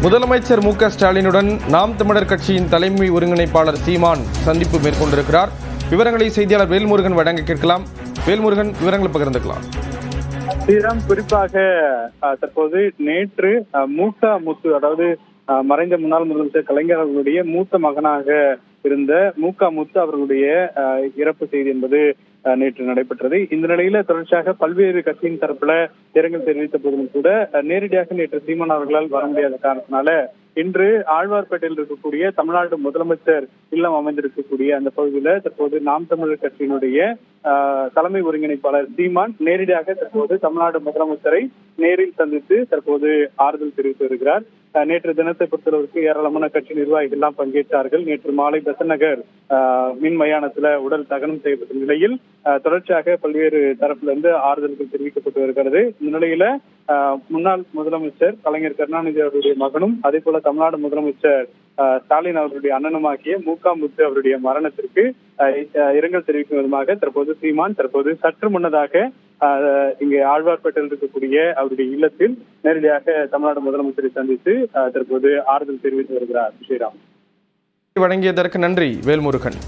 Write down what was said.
முதலமைச்சர் மு.க.ஸ்டாலினுடன் நாம் தமிழர் கட்சியின் தலைமை ஒருங்கிணைப்பாளர் சீமான் சந்திப்பு மேற்கொண்டிருக்கிறார். விவரங்களை செய்தியாளர் வேல்முருகன் வழங்க கேட்கலாம். வேல்முருகன், விவரங்களை பகிர்ந்துக்கலாம். ஸ்ரீராம், குறிப்பாக தற்போது நேற்று முத்து, அதாவது மறைந்த முன்னாள் முதலமைச்சர் கலைஞர் அவர்களுடைய மூத்த மகனாக இருந்த முத்து அவர்களுடைய இறப்பு செய்தி என்பது நேற்று நடைபெற்றது. இந்த நிலையில தொடர்ச்சியாக பல்வேறு கட்சியின் தரப்புல இரங்கல் தெரிவித்த போதிலும் கூட நேரடியாக நேற்று சீமான் அவர்களால் வர முடியாத காரணத்தினால இன்று ஆழ்வார்பேட்டையில் இருக்கக்கூடிய தமிழ்நாடு முதலமைச்சர் இல்லம் அமைந்திருக்கக்கூடிய அந்த பகுதியில தற்போது நாம் தமிழர் கட்சியினுடைய தலைமை ஒருங்கிணைப்பாளர் சீமான் நேரடியாக தற்போது தமிழ்நாடு முதலமைச்சரை நேரில் சந்தித்து தற்போது ஆறுதல் தெரிவித்து வருகிறார். நேற்று தினத்தை பொறுத்தளவுக்கு ஏராளமான கட்சி நிர்வாகிகள் எல்லாம் பங்கேற்றார்கள். நேற்று மாலை பெசன்ட் நகர் மின் மயானத்துல உடல் தகனம் செய்யப்பட்ட நிலையில் தொடர்ச்சியாக பல்வேறு தரப்புல இருந்து ஆறுதல்கள் தெரிவிக்கப்பட்டு வருகிறது. இந்த நிலையில முன்னாள் முதலமைச்சர் கலைஞர் கருணாநிதி அவருடைய மகனும் அதே போல தமிழ்நாடு முதலமைச்சர் ஸ்டாலின் அவருடைய அண்ணனுமாகிய முத்து அவருடைய மரணத்திற்கு இரங்கல் தெரிவிக்கும் விதமாக தற்போது சீமான் சற்று முன்னதாக இங்கே ஆழ்வார்பேட்டையில் இருக்கக்கூடிய அவருடைய இல்லத்தில் நேரடியாக தமிழ்நாடு முதலமைச்சரை சந்தித்து தற்போது ஆறுதல் தெரிவித்து வருகிறார். ஸ்ரீராம், வழங்கியதற்கு நன்றி வேல்முருகன்.